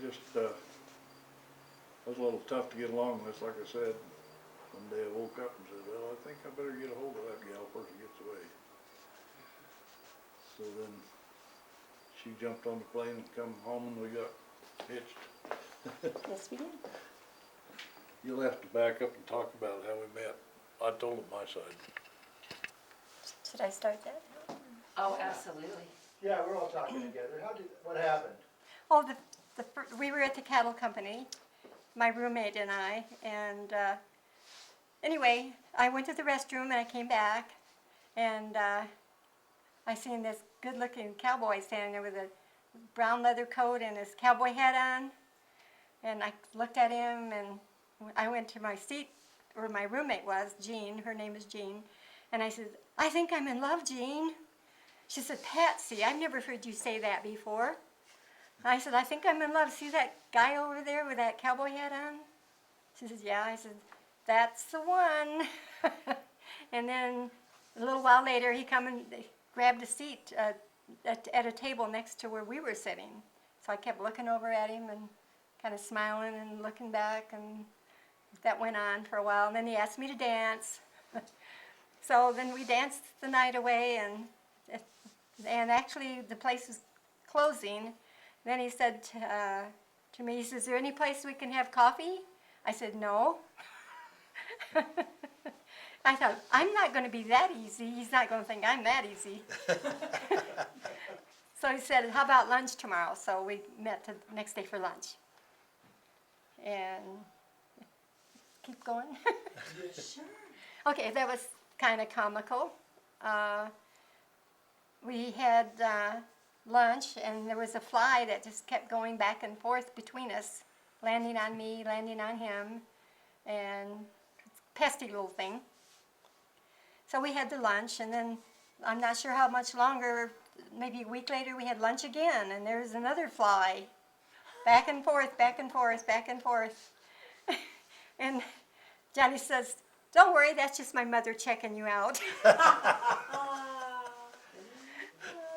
just, I was a little tough to get along with, like I said. One day I woke up and said, well, I think I better get a hold of that gal before she gets away. So then she jumped on the plane and come home and we got hitched. Yes, we did. You'll have to back up and talk about how we met. I told them my side. Should I start that? Oh, absolutely. Yeah, we're all talking together. What happened? Oh, we were at the cattle company, my roommate and I, and anyway, I went to the restroom and I came back, and I seen this good-looking cowboy standing there with a brown leather coat and his cowboy hat on, and I looked at him, and I went to my seat where my roommate was, Jean, her name is Jean, and I said, I think I'm in love, Jean. She said, Patsy, I've never heard you say that before. I said, I think I'm in love. See that guy over there with that cowboy hat on? She says, yeah. I said, that's the one. And then a little while later, he come and grabbed a seat at a table next to where we were sitting. So I kept looking over at him and kind of smiling and looking back, and that went on for a while. And then he asked me to dance. So then we danced the night away, and actually the place was closing. Then he said to me, he says, is there any place we can have coffee? I said, no. I thought, I'm not going to be that easy. He's not going to think I'm that easy. So he said, how about lunch tomorrow? So we met the next day for lunch. And keep going. Sure. Okay, that was kind of comical. We had lunch, and there was a fly that just kept going back and forth between us, landing on me, landing on him, and pesky little thing. So we had the lunch, and then I'm not sure how much longer, maybe a week later, we had lunch again, and there's another fly, back and forth, back and forth, back and forth. And Johnny says, don't worry, that's just my mother checking you out.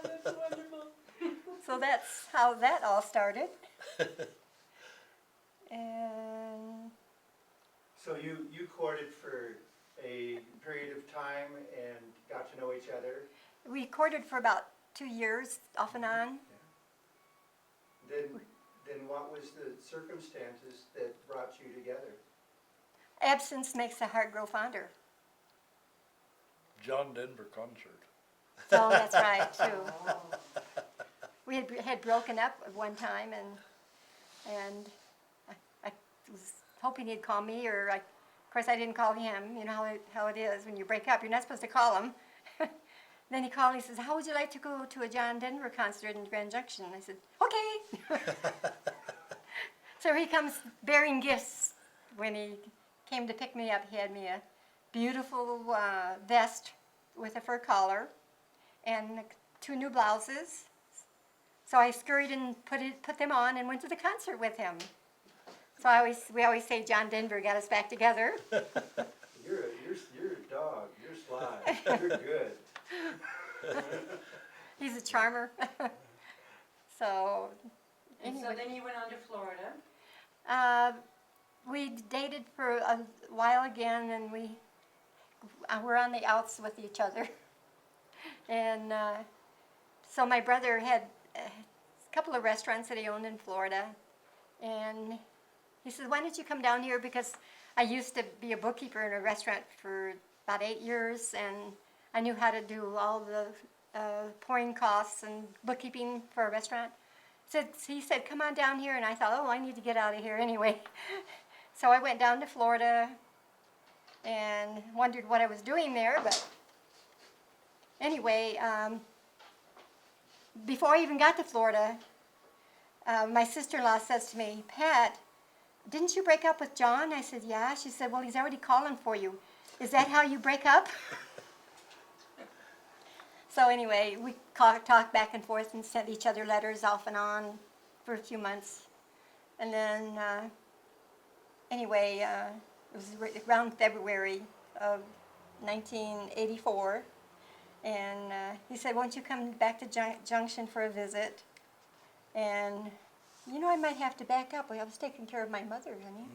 That's wonderful. So that's how that all started. And So you courted for a period of time and got to know each other. we courted for about 2 years, off and on. Then what was the circumstances that brought you together? Absence makes the heart grow fonder. John Denver concert. So that's right, too. Oh. We had broken up at one time, and I was hoping he'd call me, or of course I didn't call him. You know how it is when you break up. You're not supposed to call him. Then he called and he says, how would you like to go to a John Denver concert in Grand Junction? I said, okay. So he comes bearing gifts. When he came to pick me up, he had me a beautiful vest with a fur collar and 2 new blouses. So I scurried and put them on and went to the concert with him. So we always say John Denver got us back together. You're a dog. You're sly. You're good. He's a charmer. So And anyway, so then you went on to Florida. we dated for a while again, and we were on the outs with each other. And so my brother had a couple of restaurants that he owned in Florida, and he said, why don't you come down here, because I used to be a bookkeeper in a restaurant for about 8 years, and I knew how to do all the pouring costs and bookkeeping for a restaurant. He said, come on down here, and I thought, oh, I need to get out of here anyway. So I went down to Florida and wondered what I was doing there, but anyway, before I even got to Florida, my sister-in-law says to me, Pat, didn't you break up with John? I said, yeah. She said, well, he's already calling for you. Is that how you break up? So anyway, we talked back and forth and sent each other letters off and on for a few months. And then, anyway, it was around February of 1984. And he said, won't you come back to Junction for a visit? And You know, I might have to back up. I was taking care of my mother, honey.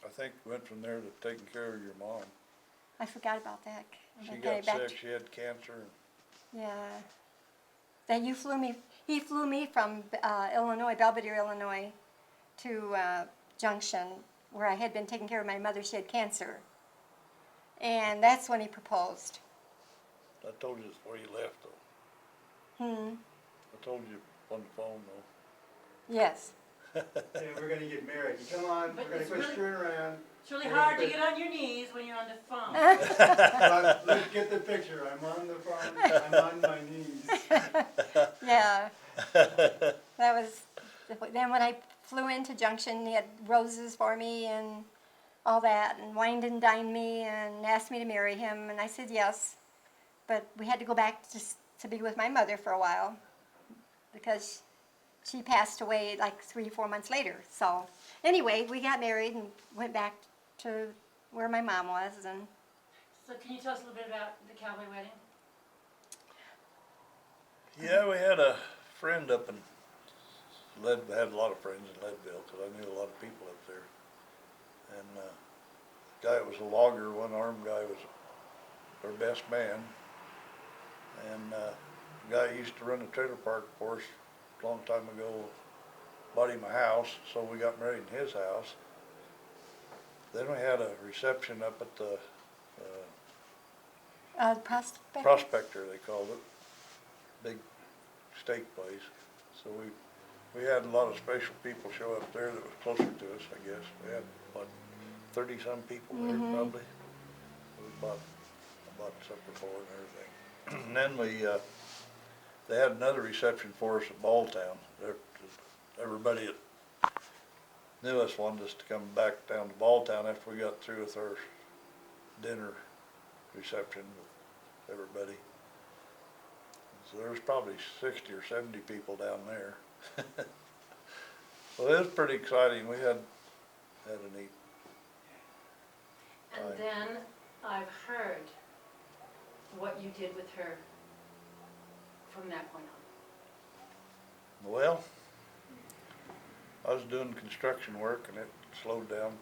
I think went from there to taking care of your mom. I forgot about that. She Okay, got back sick, she had cancer, Yeah. That you flew me, he flew me from Illinois, Belvedere, Illinois, to Junction, where I had been taking care of my mother. She had cancer. And that's when he proposed. I told you this before you left though. I told you on the phone though. Yes. Hey, we're gonna get married. Come on, But we're gonna it's quit really- screwing around. It's really We're hard to gonna get on your knees when you're on the phone. Look, get the picture. I'm on the phone. I'm on my knees. Yeah. That was, then when I flew into Junction, he had roses for me and all that, and wined and dined me and asked me to marry him, and I said yes. But we had to go back to be with my mother for a while because she passed away like 3 or 4 months later. So anyway, we got married and went back to where my mom was. And So can you tell us a little bit about the cowboy wedding? Yeah, we had a friend up in Leadville, had a lot of friends in Leadville, cause I knew a lot of people up there. And, guy that was a logger, one armed guy was our best man. And, the guy who used to run the trailer park for us a long time ago, bought him a house, so we got married in his house. Then we had a reception up at the, Prospect. Prospector, they called it, big steak place. So we had a lot of special people show up there that was closer to us, I guess. We had, what, 30-some people there probably. We bought supper for it and everything. And then they had another reception for us at Balltown. Everybody that knew us wanted us to come back down to Balltown after we got through with our dinner reception with everybody. So there was probably 60 or 70 people down there. Well, it was pretty exciting. We had a neat And time. then I've heard what you did with her from that point on. Well, I was doing construction work and it slowed down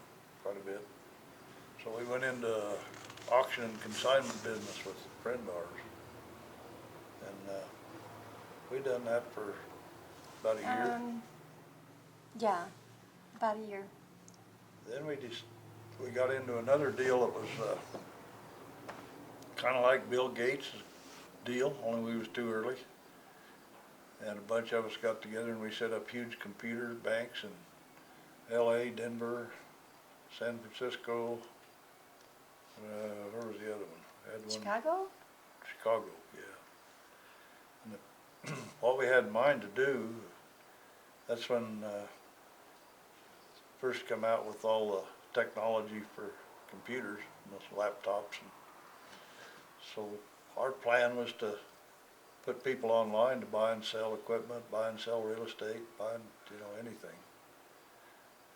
quite a bit. So we went into auction and consignment business with a friend of ours. And we done that for about a year. Yeah, about a year. Then we got into another deal that was kind of like Bill Gates' deal, only we was too early. And a bunch of us got together and we set up huge computer banks in LA, Denver, San Francisco, where was the other one? Had one, Chicago? Chicago, yeah. And what we had in mind to do, that's when first come out with all the technology for computers, those laptops. And so our plan was to put people online to buy and sell equipment, buy and sell real estate, buy and, anything.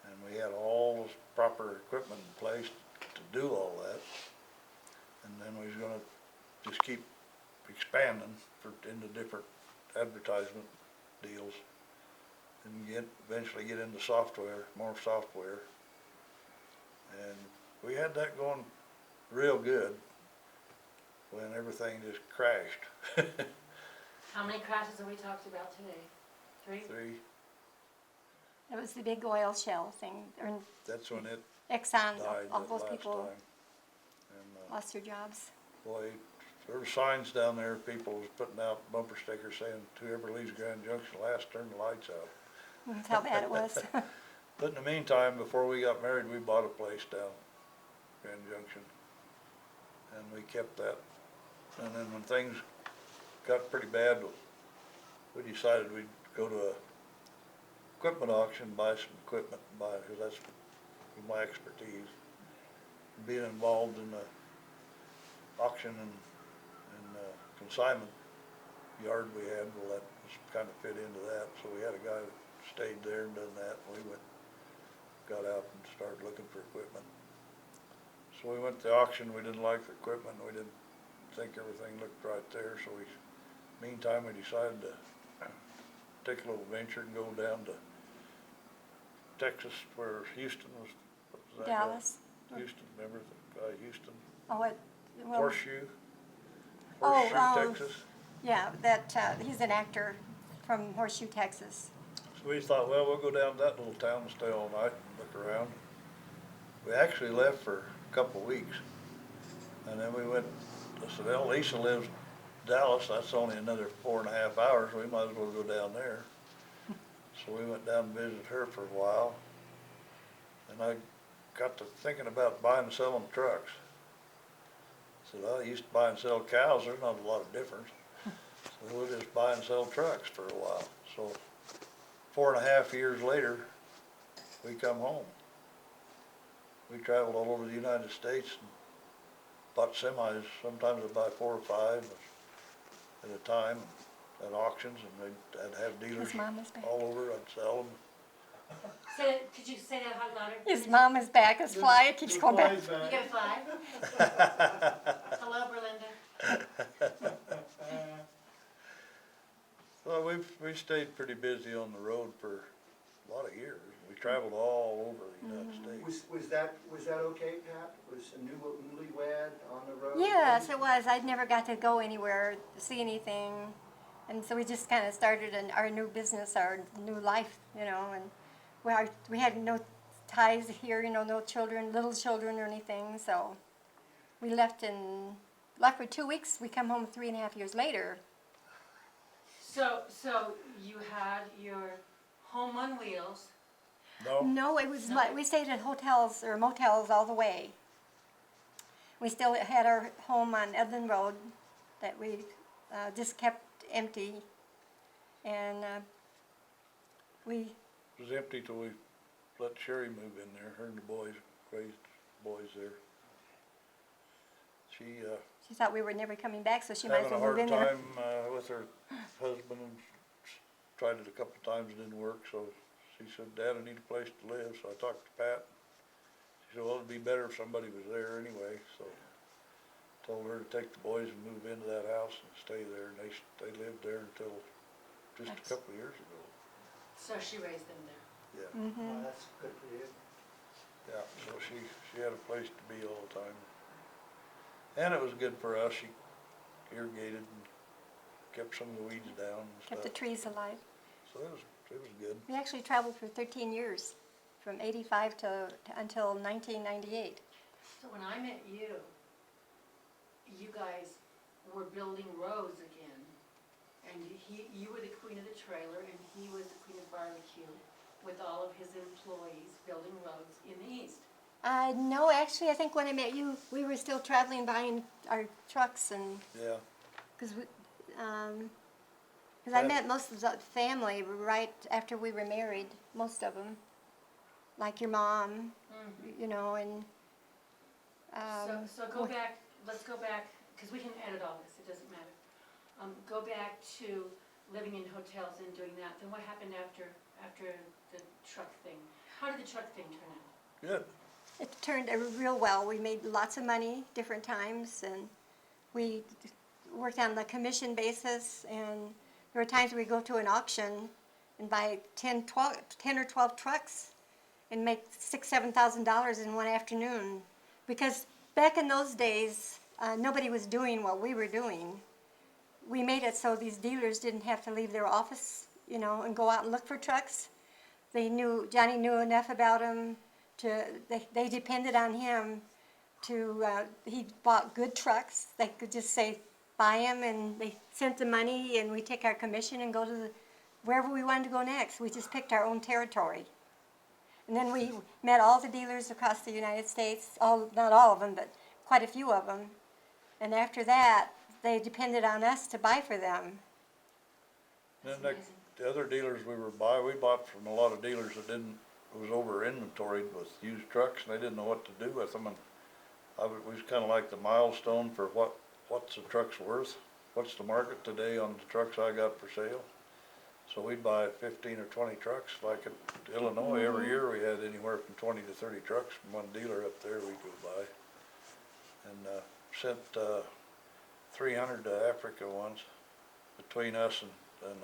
And we had all this proper equipment in place to do all that. And then we was gonna just keep expanding into different advertisement deals and eventually get into software, more software. And we had that going real good when everything just crashed. How many crashes have we talked about today? 3? 3, It was the big oil shell thing, or that's when it Exxon, died all that those last people time. And lost their jobs. boy, there were signs down there, people was putting out bumper stickers saying, whoever leaves Grand Junction last, turn the lights out. That's how bad it was. But in the meantime, before we got married, we bought a place down Grand Junction. And we kept that. And then when things got pretty bad, we decided we'd go to a equipment auction, buy some equipment, because that's my expertise. Being involved in the auction and consignment yard we had, well, that was kind of fit into that. So we had a guy that stayed there and done that. We got out and started looking for equipment. So we went to the auction. We didn't like the equipment. We didn't think everything looked right there. So meantime, we decided to take a little venture and go down to Texas, where Houston was, what was that guy? Dallas. Houston, remember the guy Houston? Oh, what? Well, Horseshoe? Oh, Horseshoe, Texas? yeah, that, he's an actor from Horseshoe, Texas. So we thought, well, we'll go down to that little town and stay all night and look around. We actually left for a couple of weeks. And then we went, I said, well, Lisa lives in Dallas, that's only another 4.5 hours, we might as well go down there. So we went down and visited her for a while. And I got to thinking about buying and selling trucks. I said, well, I used to buy and sell cows, there's not a lot of difference. So we'll just buy and sell trucks for a while. So 4.5 years later, we come home. We traveled all over the United States and bought semis. Sometimes I'd buy 4 or 5 at a time at auctions, and I'd have dealers His mom is back. all over. I'd sell them. Could you say that hot louder? His mom is back, his fly keeps The going back. fly's You got a fly? Hello, Berlinda. Well, we stayed pretty busy on the road for a lot of years. We traveled all over the United States. Was that okay, Pat? Was a newlywed on the road? Yes, it was. I'd never got to go anywhere, see anything. And so we just kind of started our new business, our new life, you know, and we had no ties here, you know, no children, little children or anything, so we left for 2 weeks. We come home 3.5 years later. So you had your home on wheels. No? No, it was No. like, we stayed at hotels or motels all the way. We still had our home on Edlin Road that we just kept empty, and we, It was empty till we let Sherry move in there, her and the boys, raised boys there. she thought we were never coming back, so she might as Having a well move hard in there. time with her husband, and tried it a couple of times, it didn't work, so she said, Dad, I need a place to live, so I talked to Pat. She said, well, it'd be better if somebody was there anyway, so told her to take the boys and move into that house and stay there, and they lived there until just a couple of years ago. So she raised them there. Yeah, Well, that's good for you. yeah, so she had a place to be all the time. And it was good for us, she irrigated and kept some of the weeds down and Kept the stuff. trees alive. So it was good. We actually traveled for 13 years, from 85 until 1998. So when I met you, you guys were building roads again, and you were the queen of the trailer, and he was the queen of barbecue, with all of his employees building roads in the east. No, actually, I think when I met you, we were still traveling, buying our trucks, and Yeah, because I met most of the family right after we were married, most of them, like your mom, you know, and So go back, let's go back, because we can edit all this, it doesn't matter. Go back to living in hotels and doing that, then what happened after the truck thing? How did the truck thing turn out? good. it turned out real well. We made lots of money different times, and we worked on the commission basis, and there were times we go to an auction and buy 10 or 12 trucks and make $6,000-7,000 in one afternoon. Because back in those days, nobody was doing what we were doing. We made it so these dealers didn't have to leave their office, you know, and go out and look for trucks. Johnny knew enough about them they depended on him he bought good trucks. They could just say, buy them, and they sent the money, and we take our commission and go to wherever we wanted to go next. We just picked our own territory. And then we met all the dealers across the United States, not all of them, but quite a few of them. And after that, they depended on us to buy for them. Then That's amazing. the other dealers we bought from a lot of dealers that was over inventoried with used trucks, and they didn't know what to do with them, and we was kinda like the milestone for what's the truck's worth, what's the market today on the trucks I got for sale. So we'd buy 15 or 20 trucks, like in Illinois, every year we had anywhere from 20 to 30 trucks from one dealer up there we'd go buy. And sent 300 to Africa once, between us and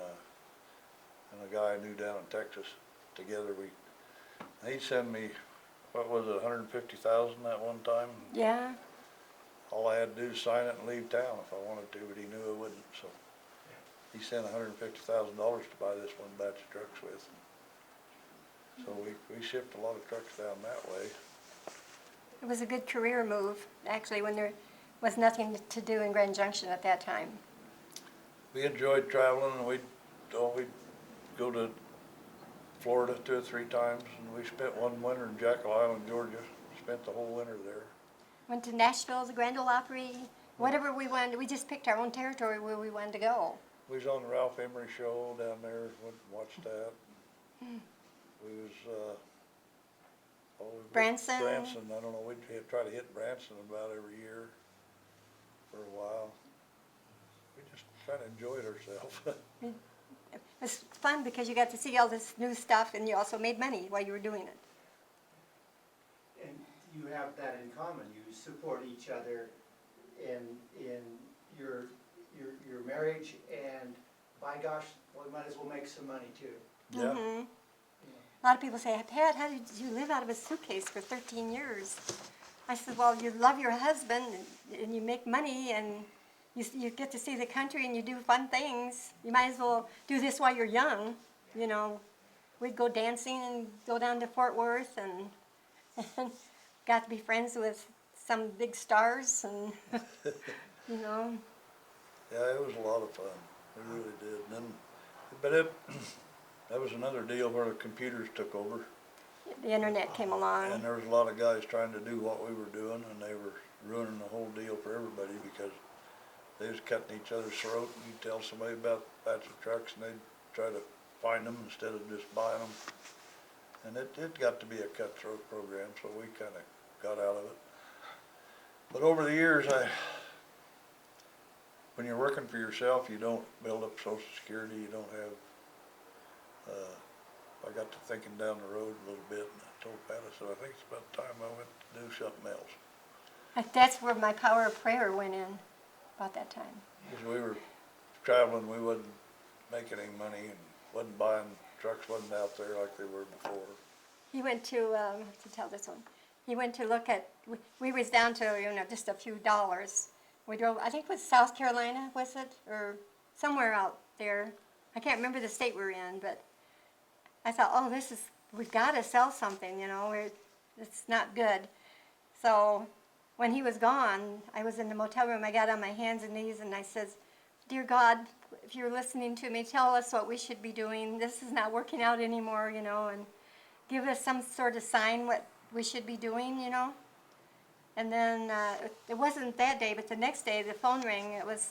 a guy I knew down in Texas. Together we He'd send me, what was it, 150,000 that one time? Yeah, All I had to do is sign it and leave town if I wanted to, but he knew I wouldn't, so. He sent $150,000 to buy this one batch of trucks with. So we shipped a lot of trucks down that way. it was a good career move, actually, when there was nothing to do in Grand Junction at that time. We enjoyed traveling, and we'd go to Florida 2 or 3 times, and we spent one winter in Jekyll Island, Georgia. Spent the whole winter there. Went to Nashville, the Grand Ole Opry, whatever we wanted. We just picked our own territory where we wanted to go. We was on the Ralph Emery show down there, went and watched that. We was, Branson. Branson, I don't know, we'd try to hit Branson about every year for a while. We just kind of enjoyed ourselves. It was fun because you got to see all this new stuff, and you also made money while you were doing it. And you have that in common, you support each other in your marriage, and by gosh, we might as well make some money too. Yeah. Mm-hmm. A lot of people say, Pat, how did you live out of a suitcase for 13 years? I said, well, you love your husband, and you make money, and you get to see the country, and you do fun things. You might as well do this while you're young, you know. We'd go dancing and go down to Fort Worth, and got to be friends with some big stars, and, you know. Yeah, it was a lot of fun. It really did. And then, but that was another deal where the computers took over. The internet came along. And there was a lot of guys trying to do what we were doing, and they were ruining the whole deal for everybody because they was cutting each other's throat. And you'd tell somebody about a batch of trucks, and they'd try to find them instead of just buying them. And it got to be a cutthroat program, so we kind of got out of it. But over the years, when you're working for yourself, you don't build up Social Security, you don't have, I got to thinking down the road a little bit, and I told Pat, I said, I think it's about time I went to do something else. That's where my power of prayer went in, about that time. Because we were traveling, we wasn't making any money, and wasn't buying, trucks wasn't out there like they were before. He went to tell this one, he went to look at, we was down to, you know, just a few dollars. We drove, I think it was South Carolina, was it? Or somewhere out there. I can't remember the state we're in, but I thought, oh, we've got to sell something, you know, it's not good. So when he was gone, I was in the motel room, I got on my hands and knees and I says, dear God, if you're listening to me, tell us what we should be doing. This is not working out anymore, you know, and give us some sort of sign what we should be doing, you know. And then it wasn't that day, but the next day the phone rang. It was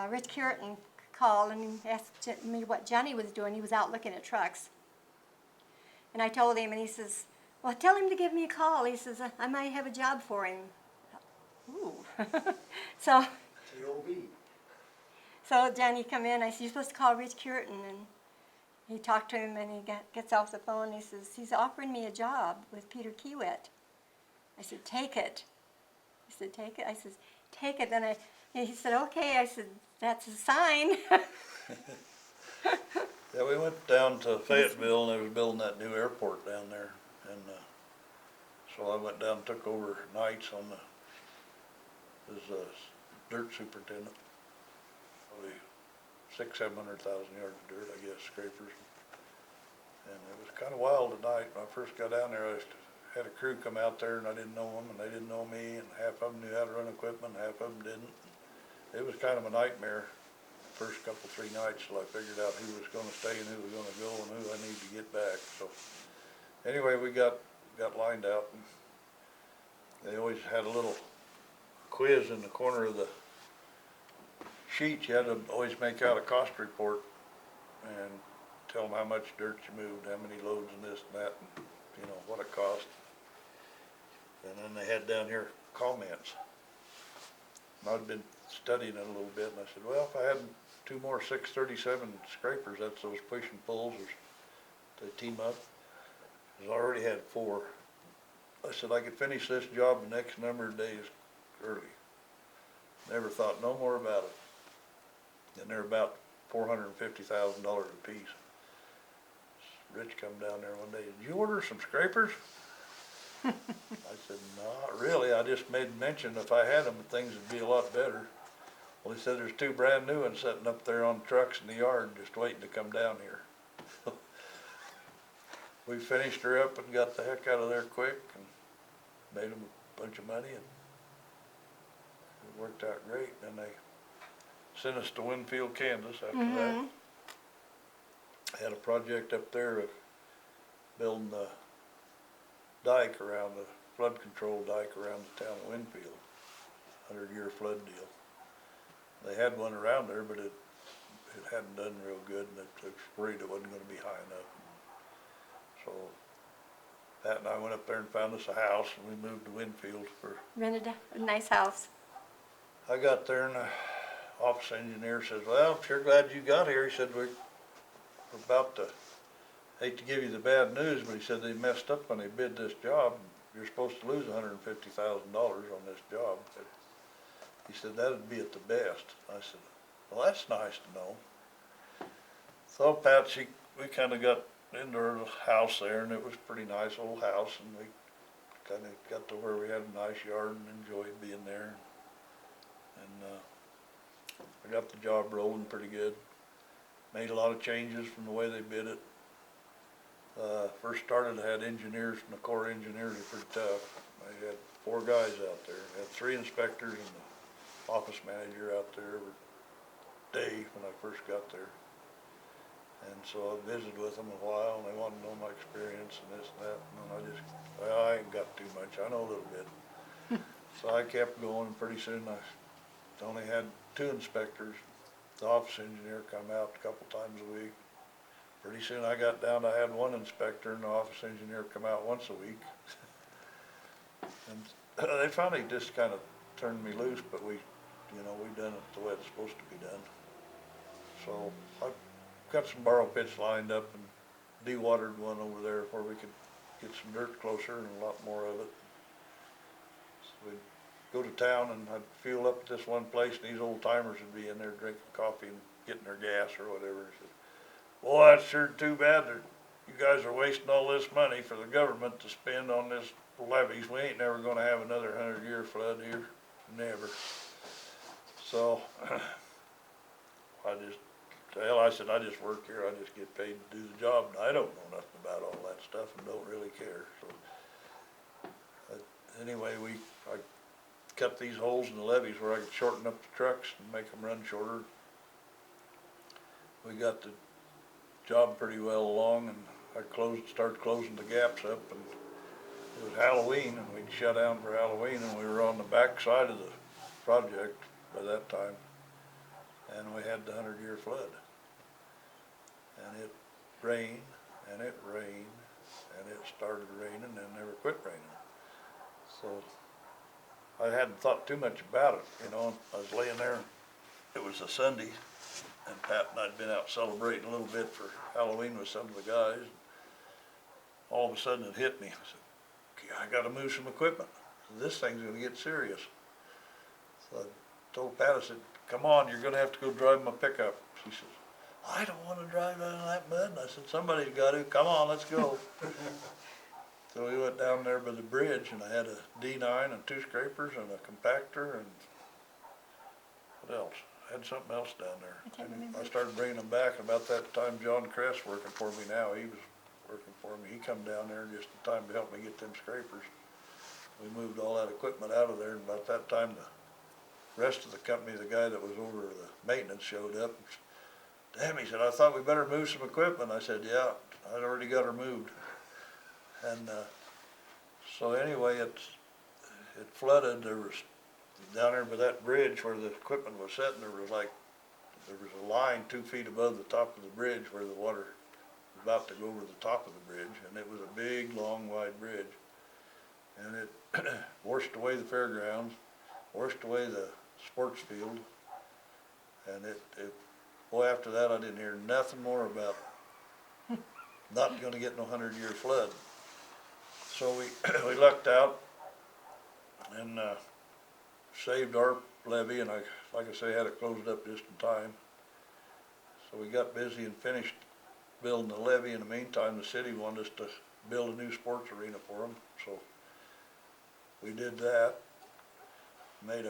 Rich Curitan called and he asked me what Johnny was doing. He was out looking at trucks. And I told him, and he says, well, tell him to give me a call. He says, I might have a job for him. Ooh. So Johnny come in. I said, you're supposed to call Rich Curitan. And he talked to him, and he gets off the phone. And he says, he's offering me a job with Peter Kiewit. I said, take it. He said, take it? I said, take it. And he said, okay. I said, that's a sign. Yeah, we went down to Fayetteville, and they was building that new airport down there. And so I went down and took over nights on as dirt superintendent. Probably 600,000-700,000 yards of dirt, I guess, scrapers. And it was kind of wild at night. When I first got down there, I had a crew come out there, and I didn't know them, and they didn't know me, and half of them knew how to run equipment, and half of them didn't. It was kind of a nightmare first couple, 3 nights till I figured out who was going to stay and who was going to go and who I needed to get back. So anyway, we got lined out, and they always had a little quiz in the corner of the sheet. You had to always make out a cost report and tell them how much dirt you moved, how many loads and this and that, and you know what it cost. And then they had down here comments. And I'd been studying it a little bit, and I said, well, if I had 2 more 637 scrapers, that's those push and pulls, they team up. I already had 4. I said I could finish this job the next number of days early. Never thought no more about it. And they're about $450,000 a piece. Rich come down there one day, did you order some scrapers? I said, not really, I just made mention if I had them, things would be a lot better. Well, he said there's 2 brand new ones sitting up there on trucks in the yard, just waiting to come down here. We finished her up and got the heck out of there quick and made them a bunch of money, and it worked out great. And they sent us to Winfield, Kansas after that. Had a project up there of building the dike around, the flood control dike around the town of Winfield, 100-year flood deal. They had one around there, but it hadn't done real good, and it was worried it wasn't gonna be high enough. So Pat and I went up there and found us a house, and we moved to Winfield for. Rented a nice house. I got there and the office engineer says, well, I'm sure glad you got here. He said, we're about to, hate to give you the bad news, but he said they messed up when they bid this job. You're supposed to lose $150,000 on this job. But he said, that'd be at the best. I said, well, that's nice to know. So Patsy, we kind of got into her house there, and it was a pretty nice old house, and we kind of got to where we had a nice yard and enjoyed being there. And I got the job rolling pretty good. Made a lot of changes from the way they bid it. First started, I had engineers, and the Corps engineers are pretty tough. I had 4 guys out there. I had 3 inspectors and the office manager out there every day when I first got there. And so I visited with them a while, and they wanted to know my experience and this and that. And then I just, well, I ain't got too much. I know a little bit. So I kept going, and pretty soon I only had 2 inspectors. The office engineer come out a couple times a week. Pretty soon I got down to I had 1 inspector, and the office engineer come out once a week. And they finally just kind of turned me loose, but we done it the way it's supposed to be done. So I got some borrow pits lined up and de-watered one over there where we could get some dirt closer and a lot more of it. So we'd go to town, and I'd fuel up at this one place, and these old timers would be in there drinking coffee and getting their gas or whatever. And said, boy, that's sure too bad that you guys are wasting all this money for the government to spend on this levees. We ain't never gonna have another 100-year flood here, never. So I said, I just work here, I just get paid to do the job, and I don't know nothing about all that stuff and don't really care. So anyway, I cut these holes in the levees where I could shorten up the trucks and make them run shorter. We got the job pretty well along, and I started closing the gaps up, and it was Halloween, and we'd shut down for Halloween, and we were on the back side of the project by that time, and we had the 100-year flood. And it rained, and it rained, and it started raining, and never quit raining. So I hadn't thought too much about it, I was laying there, it was a Sunday, and Pat and I'd been out celebrating a little bit for Halloween with some of the guys. All of a sudden it hit me. I said, I gotta move some equipment. This thing's gonna get serious. So I told Pat, I said, come on, you're gonna have to go drive my pickup. She says, I don't wanna drive out of that mud. And I said, somebody's gotta, come on, let's go. So we went down there by the bridge, and I had a D9 and 2 scrapers and a compactor, and what else? I had something else down there. I can't remember. I started bringing them back. About that time, John Kress working for me now, he was working for me. He come down there just in time to help me get them scrapers. We moved all that equipment out of there, and about that time, the rest of the company, the guy that was over the maintenance, showed up. Damn, he said, I thought we better move some equipment. I said, yeah, I'd already got her moved. And so anyway, it flooded. There was, down there by that bridge where the equipment was sitting, there was a line 2 feet above the top of the bridge where the water was about to go over the top of the bridge, and it was a big, long, wide bridge. And it washed away the fairgrounds, washed away the sports field, and boy, after that I didn't hear nothing more about not gonna get no 100-year flood. So we lucked out and saved our levee, and like I say, had it closed up just in time. So we got busy and finished building the levee. In the meantime, the city wanted us to build a new sports arena for them, so we did that. Made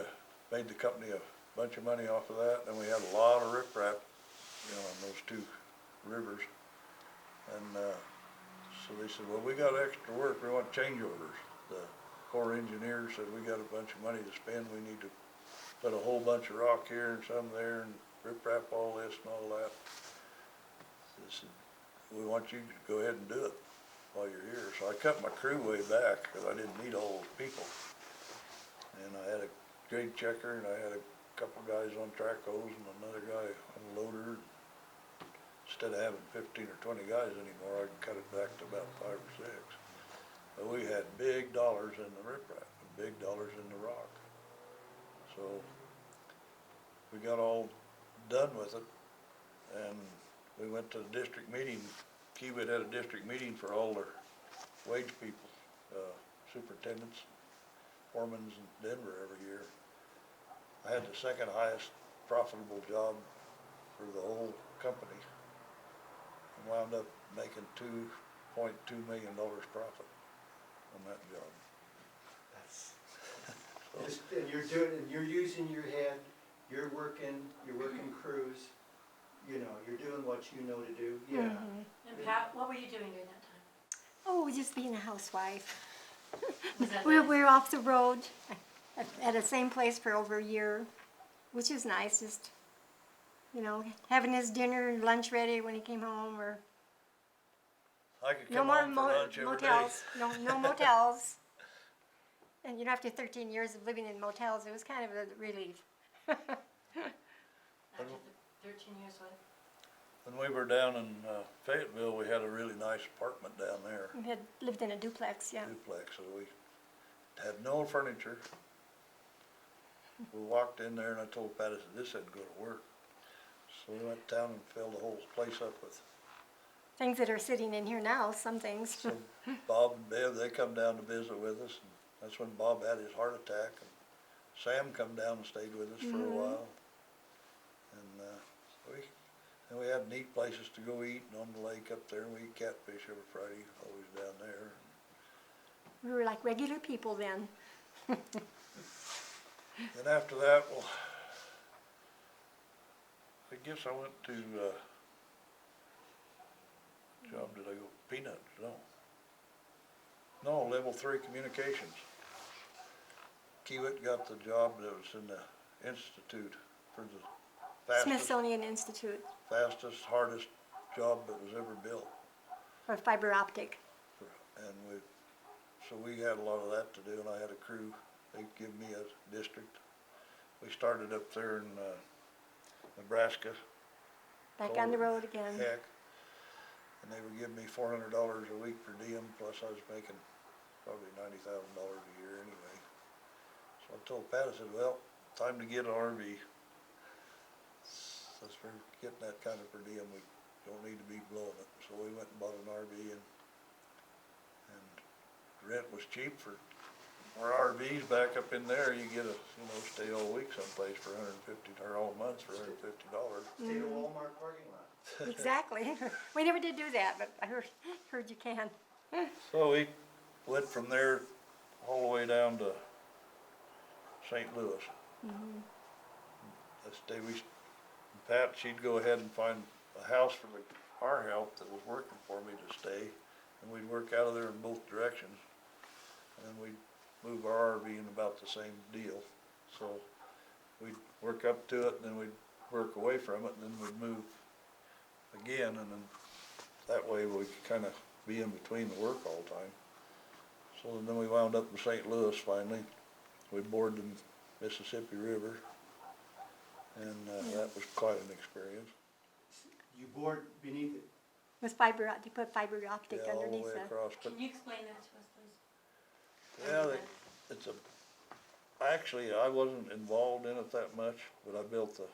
the company a bunch of money off of that, and we had a lot of riprap, you know, on those two rivers. And, so they said, well, we got extra work, we want change orders. The Corps engineer said, we got a bunch of money to spend, we need to put a whole bunch of rock here and some there, and riprap all this and all that. They said, we want you to go ahead and do it while you're here. So I cut my crew way back, because I didn't need all those people. And I had a grade checker, and I had a couple guys on track hose, and another guy on a loader. Instead of having 15 or 20 guys anymore, I cut it back to about 5 or 6. But we had big dollars in the riprap, and big dollars in the rock. So we got all done with it, and we went to the district meeting. Kiewit had a district meeting for all their wage people, superintendents, foremans in Denver every year. I had the second highest profitable job for the whole company, and wound up making $2.2 million profit on that job. That's, So, and you're using your head, you're working crews, you know, you're doing what you know to do, yeah. And Pat, what were you doing during that time? Oh, just being a housewife. Was that We're, nice? we're off the road at the same place for over a year, which is nice, just, you know, having his dinner and lunch ready when he came home, or I could no come more home for lunch every day. motels, no motels. And you know, after 13 years of living in motels, it was kind of a relief. After the 13 years, what? When we were down in Fayetteville, we had a really nice apartment down there, We had lived in a duplex, yeah. duplex, so we had no furniture. We walked in there and I told Pat, I said, this isn't gonna work. So we went down and filled the whole place up with, Things that are sitting in here now, some things. so Bob and Bev, they come down to visit with us, and that's when Bob had his heart attack, and Sam come down and stayed with us for a while. And we had neat places to go eat, and on the lake up there, we eat catfish every Friday, always down there. We were like regular people then. Then after that, well, I guess I went to, job did I go, Peanuts, no, level 3 communications. Kiewit got the job that was in the institute for the Smithsonian Institute fastest, hardest job that was ever built. for fiber optic. And so we had a lot of that to do, and I had a crew. They'd give me a district. We started up there in Nebraska, Back on the road again. Heck, and they were giving me $400 a week per diem, plus I was making probably $90,000 a year anyway. So I told Pat, I said, well, time to get an RV. Since we're getting that kind of per diem, we don't need to be blowing it. So we went and bought an RV, and rent was cheap for our RVs back up in there. You get stay all week someplace for $150, or all month for $150. Stay at a Walmart parking lot. Exactly. We never did do that, but I heard you can. So we went from there all the way down to St. Louis. This day Pat, she'd go ahead and find a house for our help that was working for me to stay, and we'd work out of there in both directions. And then we'd move our RV in about the same deal. So we'd work up to it, and then we'd work away from it, and then we'd move again, and then that way we could kind of be in between the work all the time. So then we wound up in St. Louis finally. We boarded the Mississippi River, and that was quite an experience. You board beneath it. With fiber optic, you put fiber optic Yeah, all the underneath way the. across. But Can you explain that to us, please? yeah, actually, I wasn't involved in it that much, but I built the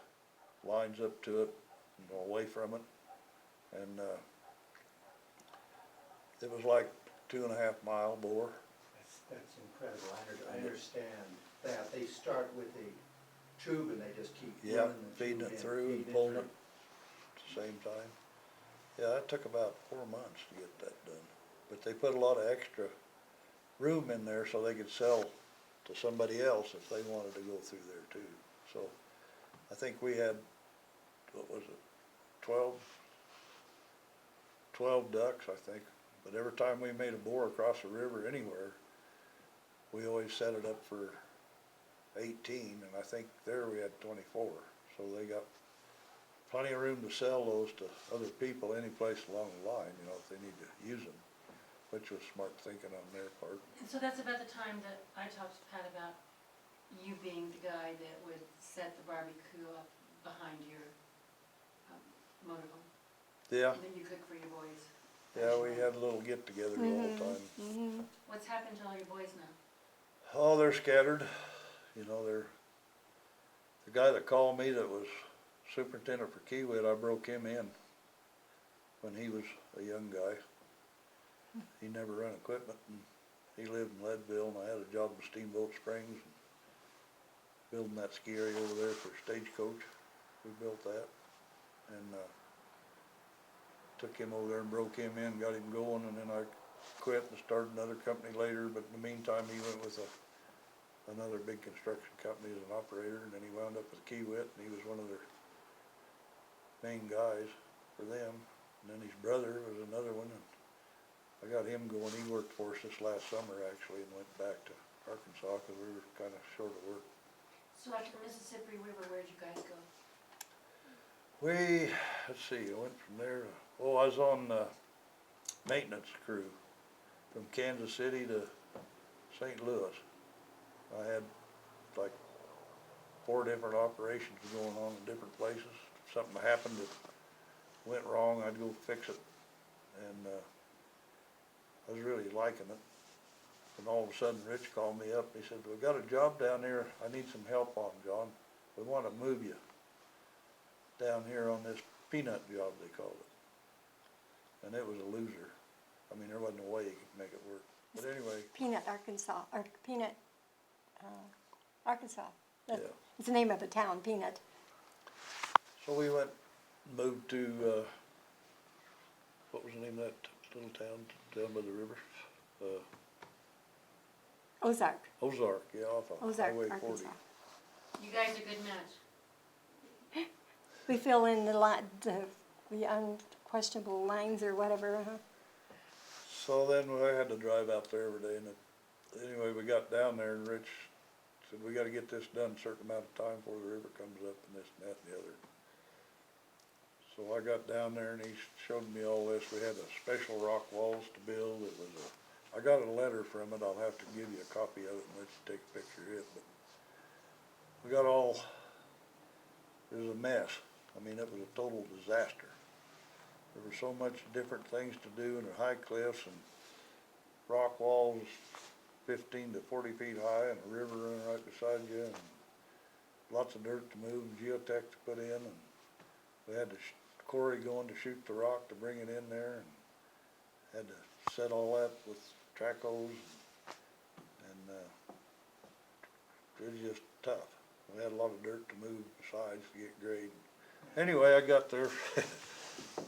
lines up to it and away from it. And it was like 2.5 mile bore. That's incredible. I understand that. They start with a tube and they just keep Yeah, running the feeding tube it in, through and feeding pulling it at the same time. Yeah, it took about 4 months to get that done, but they put a lot of extra room in there so they could sell to somebody else if they wanted to go through there too. So I think we had, what was it, 12 ducks, I think. But every time we made a bore across the river anywhere, we always set it up for 18, and I think there we had 24. So they got plenty of room to sell those to other people any place along the line, you know, if they need to use them, which was smart thinking on their part. And so that's about the time that I talked to Pat about you being the guy that would set the barbecue up behind your motorhome. Yeah, And then you cook for your boys. yeah, we had a little get-together all the time. Mm-hmm. What's happened to all your boys now? Oh, they're scattered, you know, the guy that called me that was superintendent for Kiewit, I broke him in when he was a young guy. He never run equipment, and he lived in Leadville, and I had a job in Steamboat Springs, and building that ski area over there for Stagecoach. We built that, and took him over there and broke him in, got him going, and then I quit and started another company later, but in the meantime, he went with another big construction company as an operator, and then he wound up with Kiewit, and he was one of their main guys for them. And then his brother was another one, and I got him going. He worked for us this last summer actually, and went back to Arkansas because we were kind of short of work. So after the Mississippi River, where'd you guys go? Let's see, I went from there to, I was on the maintenance crew from Kansas City to St. Louis. I had like 4 different operations going on in different places. If something happened that went wrong, I'd go fix it, and I was really liking it. And all of a sudden Rich called me up, and he said, "We got a job down there I need some help on, John. We want to move you down here on this peanut job," they called it. And it was a loser. I mean, there wasn't a way you could make it work. But anyway. Peanut, Arkansas, or Peanut, Arkansas. Yeah. It's the name of the town, Peanut. So we moved to, what was the name of that little town down by the river? Ozark. Ozark, yeah, off of Ozark, Highway 40. Arkansas. You guys are a good match. We fill in the unquestionable lines or whatever, So then I had to drive out there every day, and anyway, we got down there, and Rich said, "We gotta get this done a certain amount of time before the river comes up," and this and that and the other. So I got down there, and he showed me all this. We had a special rock walls to build. I got a letter from it. I'll have to give you a copy of it and let you take a picture of it. But we got it was a mess. I mean, it was a total disaster. There were so much different things to do, and the high cliffs and rock walls 15 to 40 feet high, and a river running right beside you, and lots of dirt to move, and geotech to put in, and we had the quarry going to shoot the rock to bring it in there, and had to set all that with track hose, and it was just tough. We had a lot of dirt to move besides to get grade. Anyway, I got there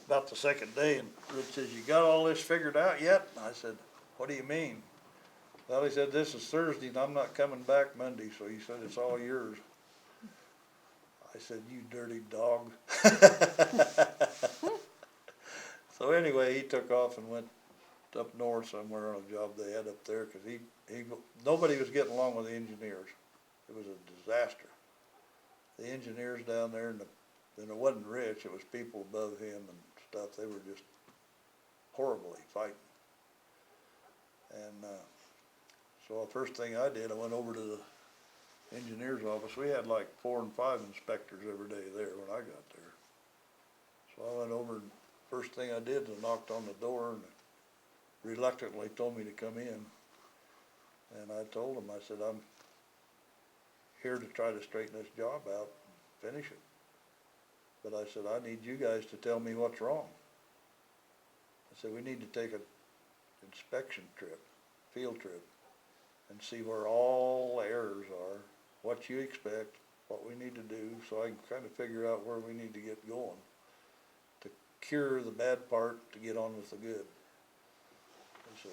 about the second day, and Rich says, "You got all this figured out yet?" And I said, "What do you mean?" Well, he said, "This is Thursday, and I'm not coming back Monday," so he said, "It's all yours." I said, "You dirty dog." So anyway, he took off and went up north somewhere on a job they had up there, because nobody was getting along with the engineers. It was a disaster. The engineers down there, and it wasn't Rich, it was people above him and stuff. They were just horribly fighting. And so the first thing I did, I went over to the engineer's office. We had like 4 and 5 inspectors every day there when I got there. So I went over, and first thing I did was knocked on the door, and reluctantly told me to come in. And I told him, I said, "I'm here to try to straighten this job out and finish it. But I said, I need you guys to tell me what's wrong." I said, "We need to take an inspection trip, field trip, and see where all the errors are, what you expect, what we need to do, so I can kind of figure out where we need to get going to cure the bad part to get on with the good. And so,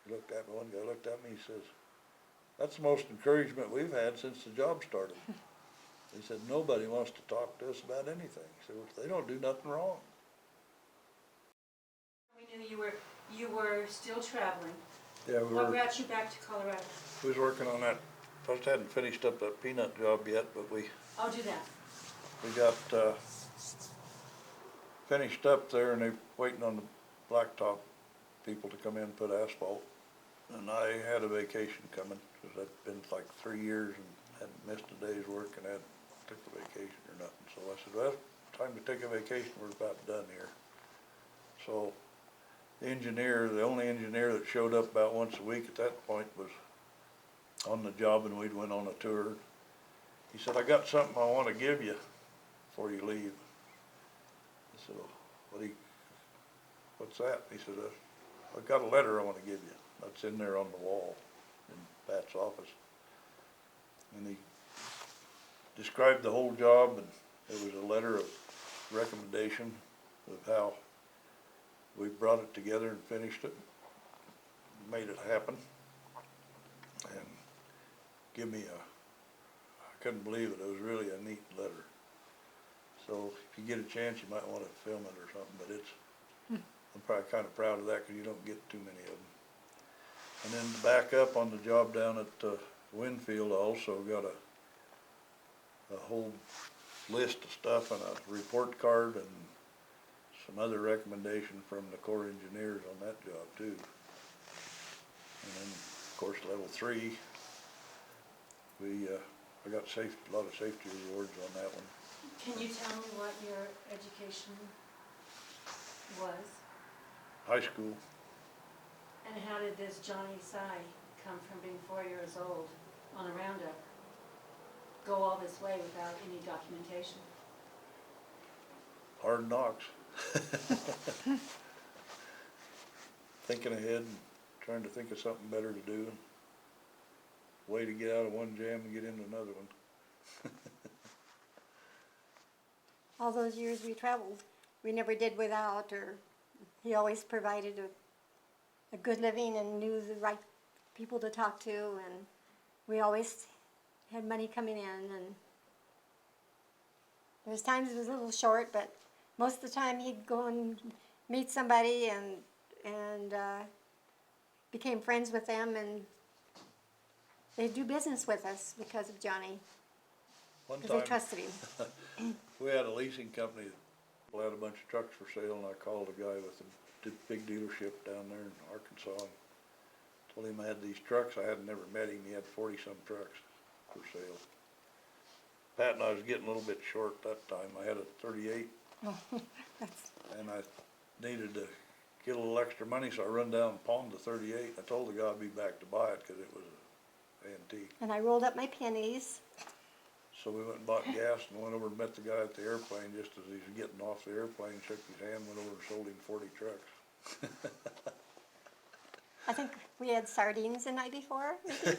he looked at me, one guy looked at me, he says, "That's the most encouragement we've had since the job started." He said, "Nobody wants to talk to us about anything." He said, "They don't do nothing wrong." We knew you were still traveling. Yeah, What brought you back to Colorado? we was working on that, just hadn't finished up that peanut job yet, but we I'll do that. got, finished up there and they waiting on the blacktop people to come in and put asphalt. And I had a vacation coming, cause I'd been like 3 years and hadn't missed a day's work and hadn't took the vacation or nothing. So I said, "Well, time to take a vacation, we're about done here." So the engineer, the only engineer that showed up about once a week at that point was on the job, and we'd went on a tour. He said, "I got something I wanna give you before you leave." I said, "Well, what's that?" He said, "I've got a letter I wanna give you. That's in there on the wall in Pat's office." And he described the whole job, and it was a letter of recommendation of how we brought it together and finished it, made it happen, and give me I couldn't believe it, it was really a neat letter. So if you get a chance, you might wanna film it or something, but I'm probably kinda proud of that, cause you don't get too many of them. And then to back up on the job down at Winfield, I also got a whole list of stuff and a report card and some other recommendation from the Corps engineers on that job too. And then, of course, level 3, I got a lot of safety awards on that one. Can you tell me what your education was? High school, And how did this Johnny Sy come from being 4 years old on a roundup, go all this way without any documentation? hard knocks. Thinking ahead and trying to think of something better to do. Way to get out of one jam and get into another one. All those years we traveled, we never did without, or he always provided a good living and knew the right people to talk to, and we always had money coming in, and there's times it was a little short, but most of the time he'd go and meet somebody and became friends with them, and they'd do business with us because of Johnny, One because they time, trusted him. we had a leasing company that had a bunch of trucks for sale, and I called a guy with a big dealership down there in Arkansas and told him I had these trucks. I hadn't never met him. He had 40-some trucks for sale. Pat and I was getting a little bit short that time. I had a 38, and I needed to get a little extra money, so I run down and pawned the 38. I told the guy I'd be back to buy it because it was an antique. And I rolled up my pennies. So we went and bought gas and went over and met the guy at the airplane just as he was getting off the airplane, shook his hand, went over and sold him 40 trucks. I think we had sardines the night before, maybe?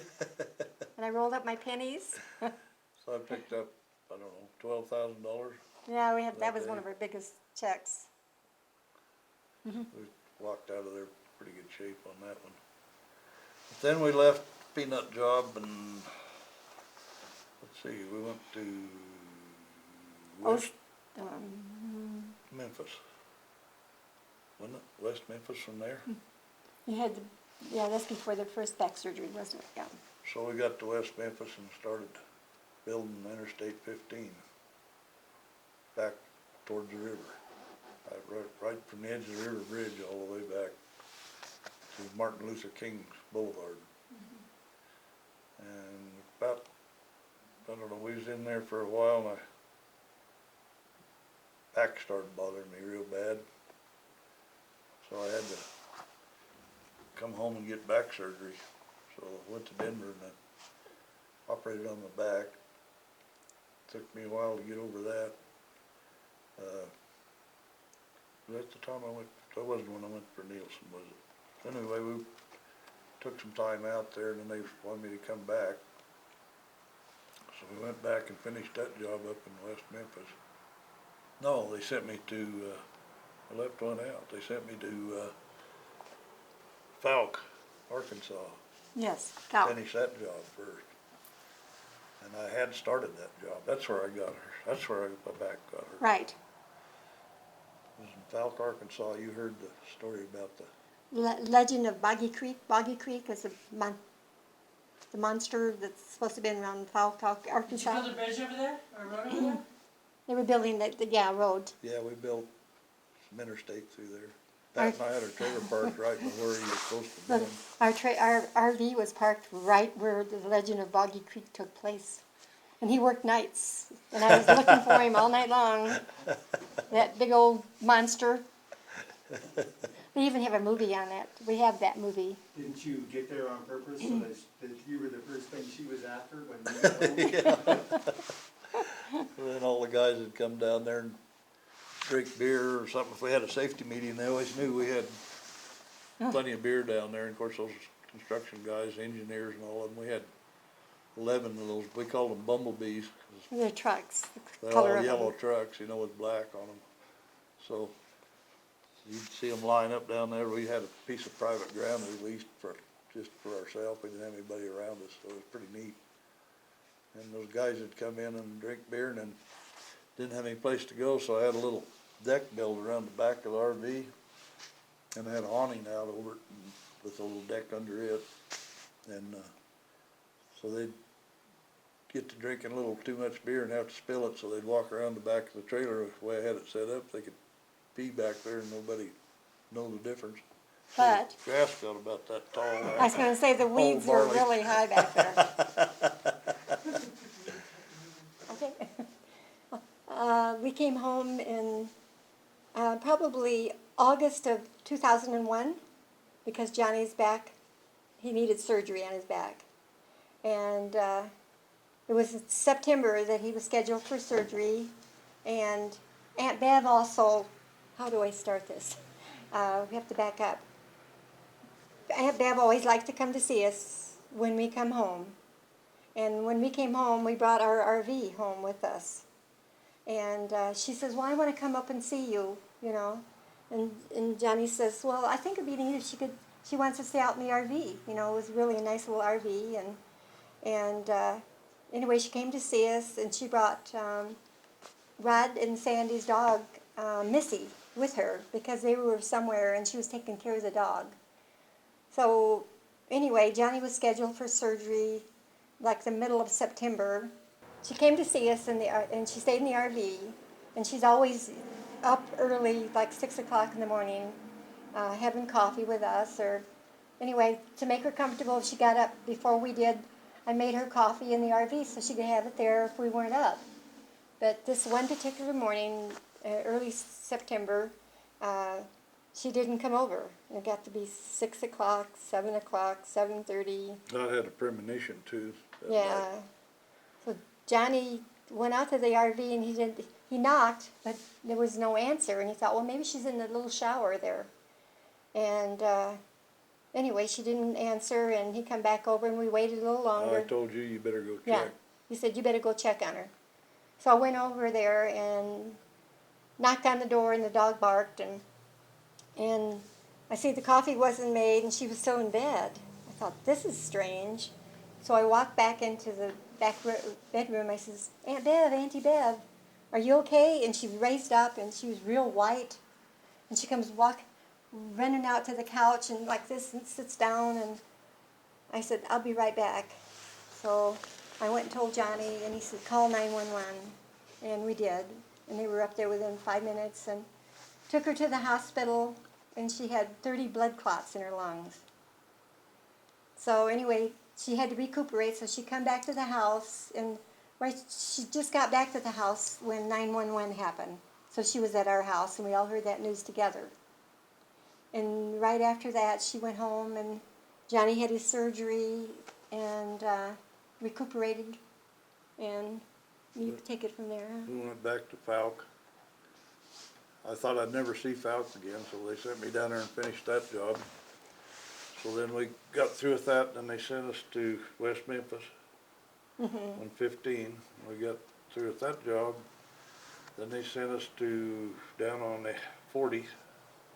And I rolled up my pennies. So I picked up, I don't know, $12,000. Yeah, we had, that was Okay. one of our biggest checks. We walked out of there pretty good shape on that one. But then we left peanut job and, let's see, we went to West Memphis. Wasn't it? West Memphis from there? You had, yeah, that's before the first back surgery, wasn't it? Yeah. So we got to West Memphis and started building Interstate 15 back towards the river. Right from the edge of the river bridge all the way back to Martin Luther King's Boulevard. And about, I don't know, we was in there for a while and my back started bothering me real bad. So I had to come home and get back surgery. So I went to Denver and I operated on my back. Took me a while to get over that. That's the time I went, that wasn't when I went for Nielsen, was it? Anyway, we took some time out there and then they wanted me to come back. So we went back and finished that job up in West Memphis. No, they sent me to, I left one out. They sent me to, Falk, Arkansas. Yes, Cal. Finish that job first. And I had started that job. That's where I got her. That's where my back got her. Right. It was in Falk, Arkansas. You heard the story about the, Legend of Boggy Creek. Boggy Creek is the monster that's supposed to have been around Falk, Did you Arkansas. build a bridge over there, or a road over there? They were building the road. yeah, we built some interstate through there. Pat and I had our trailer parked right where you were supposed to But be. our RV was parked right where the Legend of Boggy Creek took place. And he worked nights, and I was looking for him all night long. That big old monster. We even have a movie on that. We have that movie. Didn't you get there on purpose so that you were the first thing she was after when you got home? And then all the guys would come down there and drink beer or something. If we had a safety meeting, they always knew we had plenty of beer down there. And of course, those construction guys, engineers and all of them, we had 11 of those. We called them bumblebees. 'Cause They're trucks. The they're color all of yellow them. trucks, you know, with black on them. So you'd see them line up down there. We had a piece of private ground we leased just for ourselves. We didn't have anybody around us, so it was pretty neat. And those guys would come in and drink beer and then didn't have any place to go, so I had a little deck built around the back of the RV. And I had an awning out over it with a little deck under it. And so they'd get to drinking a little too much beer and have to spill it, so they'd walk around the back of the trailer the way I had it set up. They could pee back there and nobody know the difference. But The grass got about that tall. I was going to say the weeds were barley. really high back there. Okay. We came home in probably August of 2001 because Johnny's back, he needed surgery on his back. And it was in September that he was scheduled for surgery. And Aunt Bev also, how do I start this? We have to back up. Aunt Bev always likes to come to see us when we come home. And when we came home, we brought our RV home with us. And she says, well, I want to come up and see you, you know. And Johnny says, well, I think it'd be neat if she wants to stay out in the RV. You know, it was really a nice little RV. And anyway, she came to see us, and she brought Rod and Sandy's dog, Missy, with her because they were somewhere, and she was taking care of the dog. So anyway, Johnny was scheduled for surgery like the middle of September. She came to see us and she stayed in the RV, and she's always up early, like 6 o'clock in the morning, having coffee with us. Or anyway, to make her comfortable, she got up before we did. I made her coffee in the RV so she could have it there if we weren't up. But this one particular morning, early September, she didn't come over. It got to be 6 o'clock, 7 o'clock, 7:30. I had a premonition too. that Yeah. night. So Johnny went out to the RV and he knocked, but there was no answer. And he thought, well, maybe she's in the little shower there. And anyway, she didn't answer, and he come back over, and we waited a little longer. I told you better go Yeah. check. He said, you better go check on her. So I went over there and knocked on the door, and the dog barked, and I see the coffee wasn't made, and she was still in bed. I thought, this is strange. So I walked back into the back bedroom. I says, Aunt Bev, Auntie Bev, are you okay? And she raised up, and she was real white. And she comes running out to the couch and like this and sits down. And I said, I'll be right back. So I went and told Johnny, and he said, call 911. And we did. And they were up there within 5 minutes and took her to the hospital, and she had 30 blood clots in her lungs. So anyway, she had to recuperate, so she come back to the house, and she just got back to the house when 911 happened. So she was at our house, and we all heard that news together. And right after that, she went home, and Johnny had his surgery and recuperated, and you take it from there. We went back to Falk. I thought I'd never see Falk again, so they sent me down there and finished that job. So then we got through with that, and they sent us to West Memphis on 15. We got through with that job. Then they sent us down on the 40,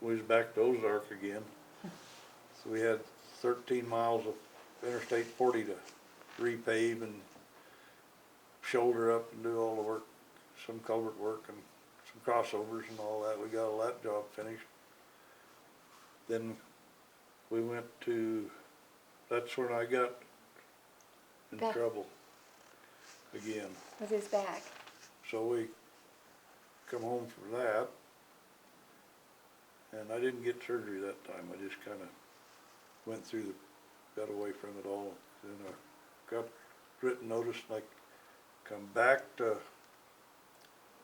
we was back to Ozark again. So we had 13 miles of Interstate 40 to repave and shoulder up and do all the work, some culvert work and some crossovers and all that. We got all that job finished. Then we went to, that's when I got in Back. trouble again. With his back. So we come home from that, and I didn't get surgery that time. I just kind of went through got away from it all. Then I got written notice and I come back to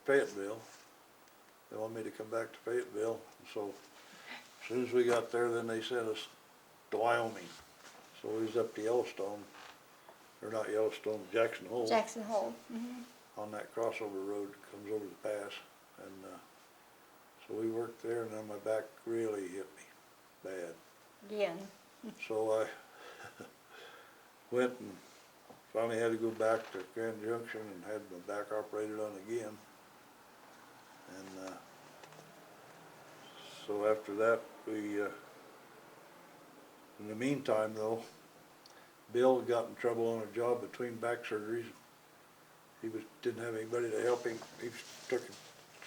Fayetteville. They wanted me to come back to Fayetteville. So as soon as we got there, then they sent us to Wyoming. So we was up to Yellowstone, or not Yellowstone, Jackson Hole. Jackson Hole. Mm-hmm. On that crossover road that comes over the pass. And so we worked there, and then my back really hit me bad. Again. So I went and finally had to go back to Grand Junction and had my back operated on again. And so after that, we, in the meantime though, Bill got in trouble on a job between back surgeries. He didn't have anybody to help him. He took it.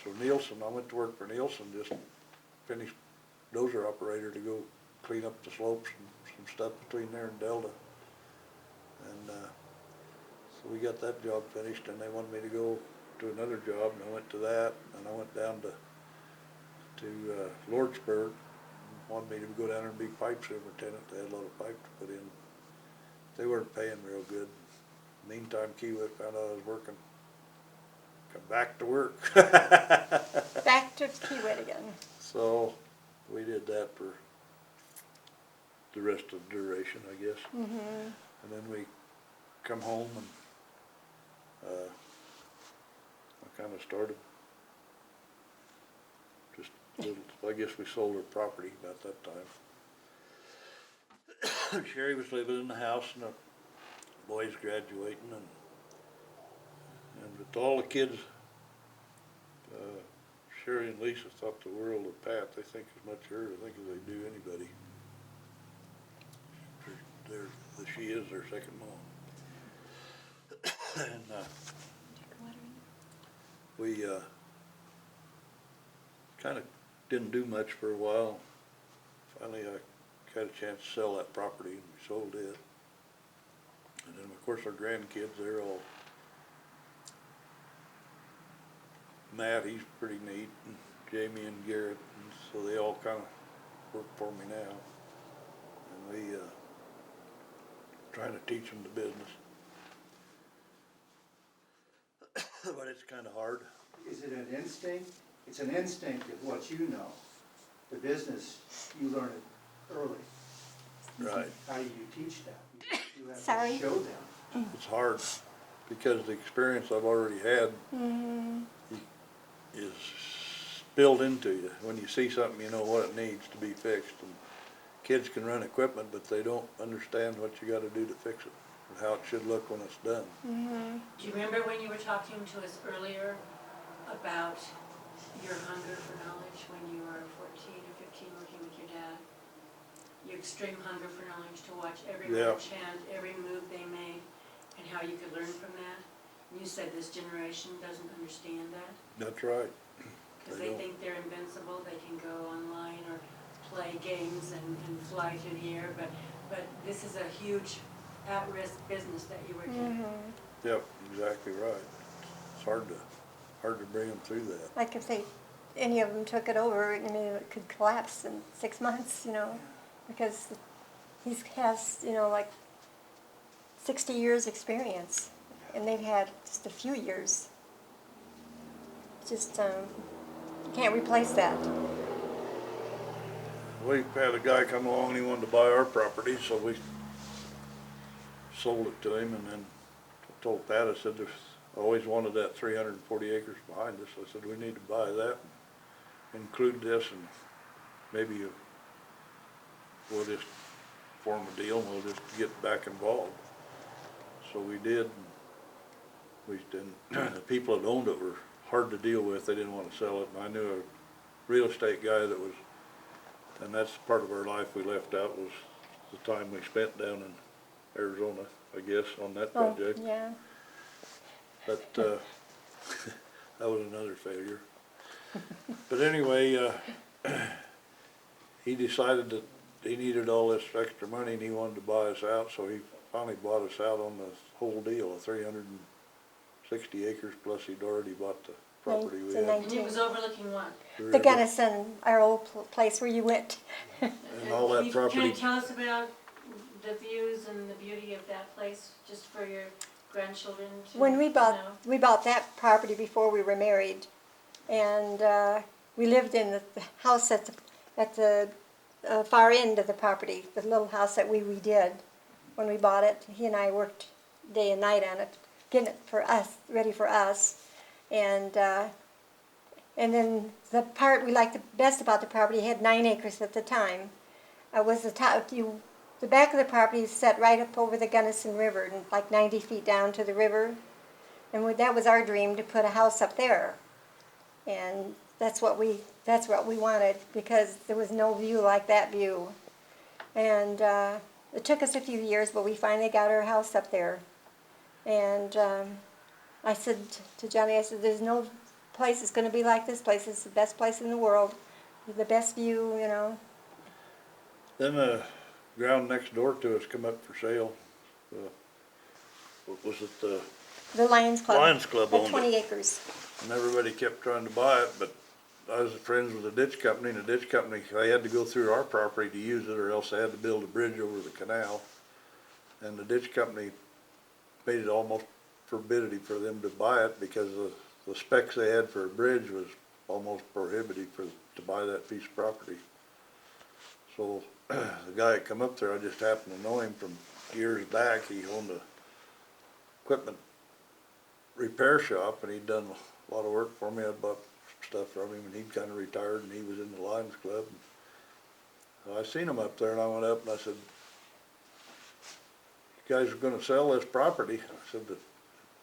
So Nielsen, I went to work for Nielsen, just finished dozer operator to go clean up the slopes and some stuff between there and Delta. And so we got that job finished, and they wanted me to go to another job, and I went to that, and I went down to Lordsburg, and wanted me to go down there and be pipe superintendent. They had a lot of pipe to put in. They weren't paying real good. Meantime, Kiewit found out I was working. Come back to work. Back to Kiewit again. So we did that for the rest of the duration, I guess. Mm-hmm. And then we come home and I kind of started just little, I guess we sold our property about that time. Sherry was living in the house and the boys graduating, and with all the kids, Sherry and Lisa thought the world of Pat. They think as much of her, I think, as they do anybody. She is their second mom. And we kind of didn't do much for a while. Finally, I got a chance to sell that property, and we sold it. And then, of course, our grandkids, they're all, Matt, he's pretty neat, and Jamie and Garrett, and so they all kind of work for me now. And we trying to teach them the business. But it's kind of hard. Is it an instinct? It's an instinct of what you know. The business, you learn it early. Right. How do you teach that? You have Sorry. to show them. It's hard because the experience I've already had is built into you. When you see something, you know what it needs to be fixed. And kids can run equipment, but they don't understand what you got to do to fix it and how it should look when it's done. Do you remember when you were talking to us earlier about your hunger for knowledge when you were 14 or 15 working with your dad? Your extreme hunger for knowledge, to watch every ranch hand, every move they made, and how you could learn from that. And you said this generation doesn't understand that. That's right. Because they think they're invincible, they can go online or play games and fly through the air, but this is a huge at-risk business that you work in. Yep, exactly right. It's hard to bring them through that. Like if any of them took it over, I mean, it could collapse in 6 months, because he has, like 60 years experience, and they've had just a few years. Just, you can't replace that. We had a guy come along and he wanted to buy our property, so we sold it to him, and then I told Pat, I said, I always wanted that 340 acres behind us. I said, we need to buy that, include this, and maybe we'll just form a deal and we'll just get back involved. So we did. The people that owned it were hard to deal with. They didn't want to sell it, and I knew a real estate guy that was, and that's part of our life we left out, was the time we spent down in Arizona, I guess, on that Oh, project. yeah. But that was another failure. But anyway, he decided that he needed all this extra money and he wanted to buy us out, so he finally bought us out on the whole deal, 360 acres, plus he'd already bought the property we had. And it was overlooking what? The Gunnison, our old place where you went. And all that Can you property, tell us about the views and the beauty of that place, just for your grandchildren to When we know? we bought that property before we were married, and we lived in the house at the far end of the property, the little house that we redid when we bought it. He and I worked day and night on it, getting it for us, ready for us, and then the part we liked the best about the property had 9 acres at the time. Was the top the back of the property is set right up over the Gunnison River, and like 90 feet down to the river. And that was our dream, to put a house up there. And that's what we wanted, because there was no view like that view. And it took us a few years, but we finally got our house up there. And I said to Johnny, I said, there's no place that's going to be like this place. It's the best place in the world, the best view, you know. then the ground next door to us come up for sale. What was it, The Lions Club. Lions Club At owned it. 20 acres. And everybody kept trying to buy it, but I was friends with the ditch company, and the ditch company, they had to go through our property to use it, or else they had to build a bridge over the canal. And the ditch company made it almost forbidden for them to buy it, because the specs they had for a bridge was almost prohibitive to buy that piece of property. So the guy that come up there, I just happened to know him from years back. He owned a equipment repair shop, and he'd done a lot of work for me. I bought stuff from him, and he'd kind of retired, and he was in the Lions Club. And I seen him up there, and I went up and I said, "You guys are going to sell this property?" I said,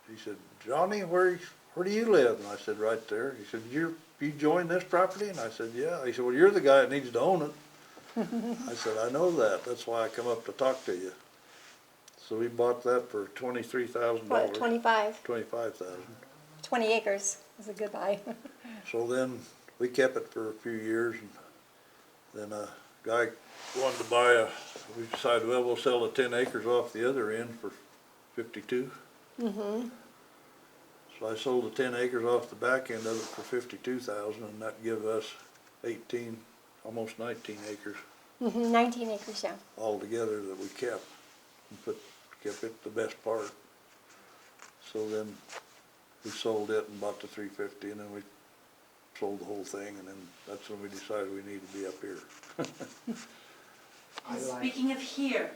he said, "Johnny, where do you live?" And I said, "Right there." He said, you joined this property?" And I said, "Yeah." He said, "Well, you're the guy that needs to own it." I said, "I know that. That's why I come up to talk to you." So we bought that for $23,000. What, 25? 25,000. 20 acres was a good buy. So then we kept it for a few years, and then a guy wanted to buy we decided, well, we'll sell the 10 acres off the other end for 52. Mm-hmm. So I sold the 10 acres off the back end of it for 52,000, and that gave us 18, almost 19 acres Mm-hmm. 19 acres, yeah. altogether that we kept, and kept it the best part. So then we sold it and bought the 350, and then we sold the whole thing, and then that's when we decided we needed to be up here. And speaking of here,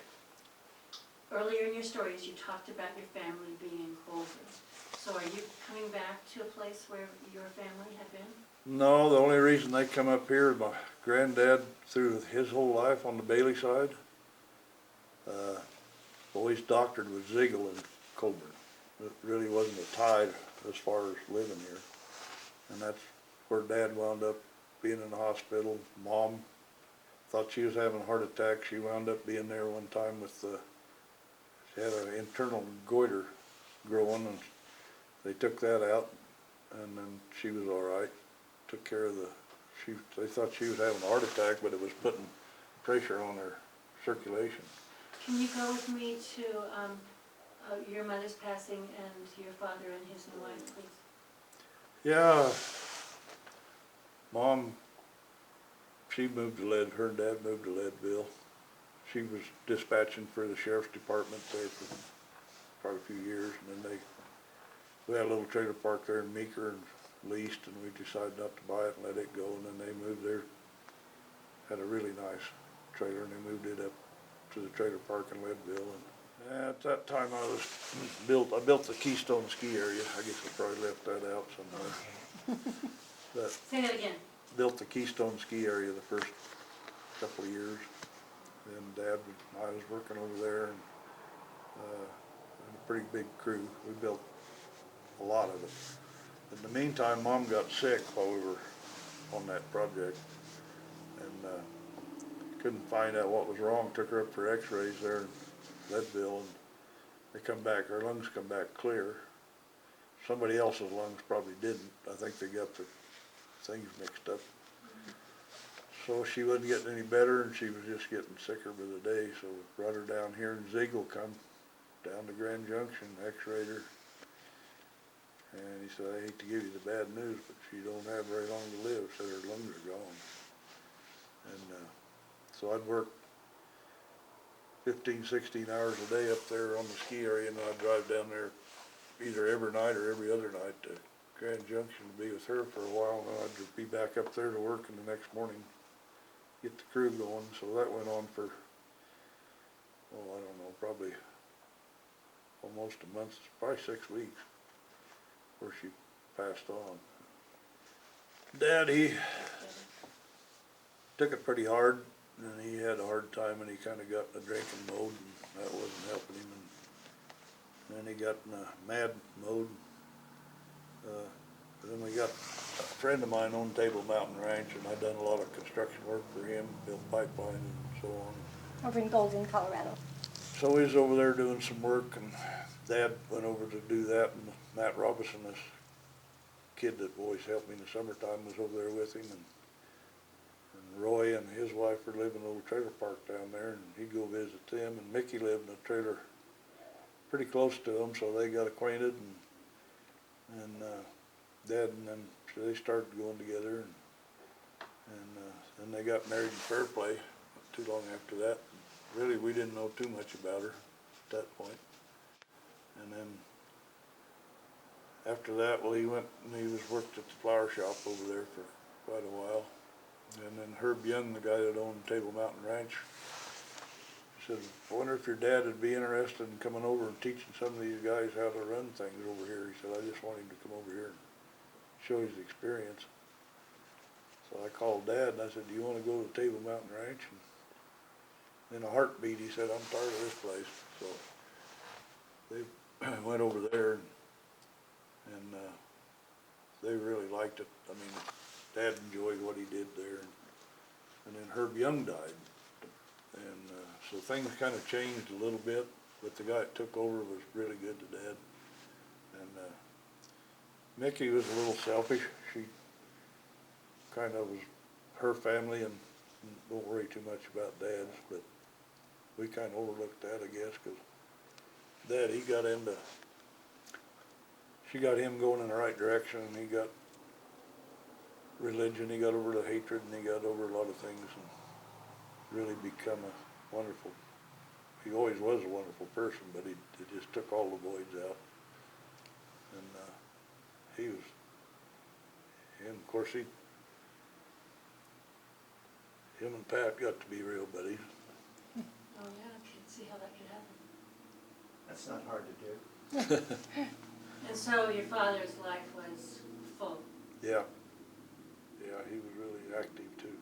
earlier in your stories, you talked about your family being in Colvin. So are you coming back to a place where your family had been? No, the only reason they come up here is my granddad, through his whole life on the Bailey side, always doctored with Ziegel in Colburn. It really wasn't a tie as far as living here. And that's where Dad wound up being in the hospital. Mom thought she was having a heart attack. She wound up being there one time with she had an internal goiter growing, and they took that out, and then she was all right. Took care of they thought she was having a heart attack, but it was putting pressure on her circulation. Can you go with me to your mother's passing and your father and his new wife, please? Yeah, Mom, she moved to her and Dad moved to Leadville. She was dispatching for the sheriff's department there for quite a few years, and then we had a little trailer park there in Meeker and leased, and we decided not to buy it and let it go, and then they moved there, had a really nice trailer, and they moved it up to the trailer park in Leadville. And at that time I built the Keystone ski area. I guess I probably left that out somewhere. But Say that again. built the Keystone ski area the first couple of years. Then Dad and I was working over there, and a pretty big crew. We built a lot of it. In the meantime, Mom got sick while we were on that project, and couldn't find out what was wrong. Took her up for x-rays there in Leadville, and they come back, her lungs come back clear. Somebody else's lungs probably didn't. I think they got the things mixed up. So she wasn't getting any better, and she was just getting sicker by the day, so brought her down here, and Ziegel come down to Grand Junction, x-rayed her. And he said, I hate to give you the bad news, but she don't have very long to live. Said her lungs are gone. And so I'd work 15, 16 hours a day up there on the ski area, and I'd drive down there either every night or every other night to Grand Junction to be with her for a while, and then I'd be back up there to work in the next morning, get the crew going. So that went on for, oh, I don't know, probably almost a month, probably 6 weeks, before she passed on. Dad, he took it pretty hard, and he had a hard time, and he kind of got in a drinking mode, and that wasn't helping him. And then he got in a mad mode. Then we got a friend of mine on Table Mountain Ranch, and I'd done a lot of construction work for him, built pipeline and so on. Over in Golden, Colorado. So he was over there doing some work, and Dad went over to do that, and Matt Robinson, this kid that always helped me in the summertime, was over there with him, and Roy and his wife were living in a little trailer park down there, and he'd go visit them, and Mickey lived in a trailer pretty close to them, so they got acquainted, and Dad and them, so they started going together, and then they got married in Fairplay not too long after that. Really, we didn't know too much about her at that point. And then after that, well, he went and he was worked at the flower shop over there for quite a while. And then Herb Young, the guy that owned Table Mountain Ranch, said, I wonder if your dad would be interested in coming over and teaching some of these guys how to run things over here. He said, I just want him to come over here and show his experience. So I called Dad and I said, do you want to go to Table Mountain Ranch? And in a heartbeat, he said, I'm tired of this place. So they went over there, and they really liked it. I mean, Dad enjoyed what he did there. And then Herb Young died. And so things kind of changed a little bit, but the guy that took over was really good to Dad. And Mickey was a little selfish. She kind of was her family and don't worry too much about Dad's, but we kind of overlooked that, I guess, because Dad, he got into, she got him going in the right direction, and he got religion, he got over the hatred, and he got over a lot of things, and really become a wonderful, he always was a wonderful person, but he just took all the voids out. And he was, and of course him and Pat got to be real buddies. Oh, yeah, I can see how that could happen. That's not hard to do. And so your father's life was full. Yeah. Yeah, he was really active too.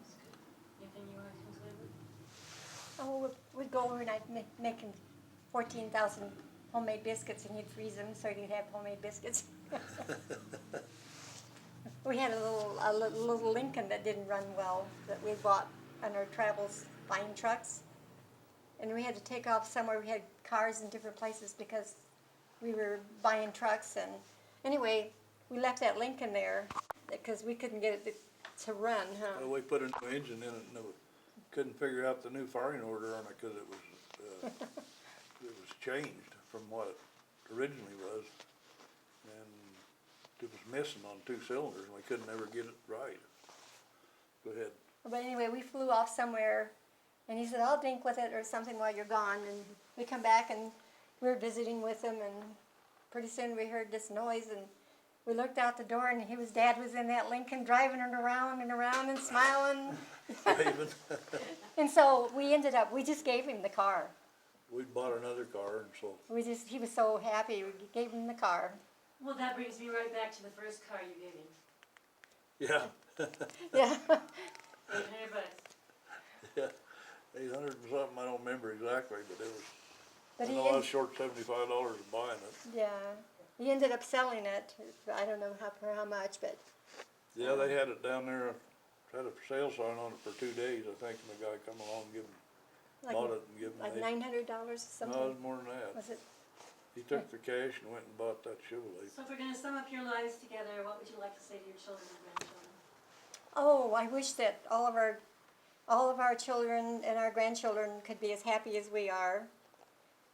That's good. Anything you want to consider? Oh, we'd go over and I'd making 14,000 homemade biscuits, and he'd freeze them so he'd have homemade biscuits. We had a little Lincoln that didn't run well that we bought on our travels buying trucks. And we had to take off somewhere. We had cars in different places because we were buying trucks. And anyway, we left that Lincoln there because we couldn't get it to run, huh? Well, we put a new engine in it, and couldn't figure out the new firing order on it because it was it was changed from what it originally was, and it was missing on 2 cylinders, and we couldn't ever get it right. Go ahead. But anyway, we flew off somewhere, and he said, I'll drink with it or something while you're gone. And we come back, and we were visiting with him, and pretty soon we heard this noise, and we looked out the door, and Dad was in that Lincoln driving it around and around and smiling. Waving. And so we just gave him the car. We bought another car, and so He was so happy, we gave him the car. Well, that brings me right back to the first car you gave me. yeah, $800. Yeah. yeah, 800 and something. I don't remember exactly, but it was. But I know I was short $75 buying it. Yeah. He ended up selling it. I don't know for how much, but Yeah, they had it down there, had a for sale sign on it for 2 days, I think, and the guy come along and bought it and give him like the. $900 or No, it something. was more than that. Was it? He took the cash and went and bought that Chevrolet. So if we're gonna sum up your lives together, what would you like to say to your children and grandchildren? Oh, I wish that all of our children and our grandchildren could be as happy as we are,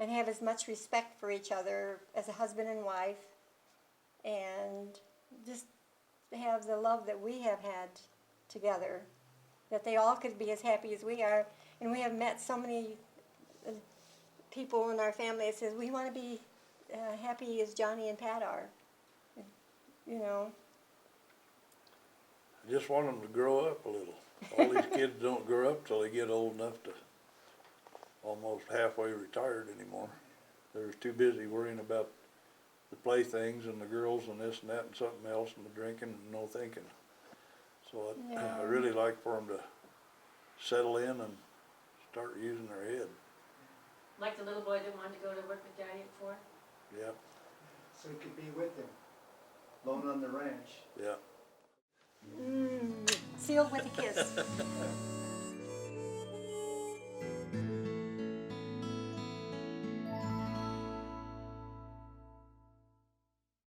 and have as much respect for each other as a husband and wife, and just have the love that we have had together, that they all could be as happy as we are. And we have met so many people in our family that says, we want to be happy as Johnny and Pat are, you know. I just want them to grow up a little. All these kids don't grow up till they get old enough to almost halfway retired anymore. They're too busy worrying about the playthings and the girls and this and that and something else and the drinking and no thinking. So I really like for them to settle in and start using their head. Like the little boy that wanted to go to work with Daddy at 4? Yeah, So you could be with them, alone on the ranch. yeah. Sealed with a kiss.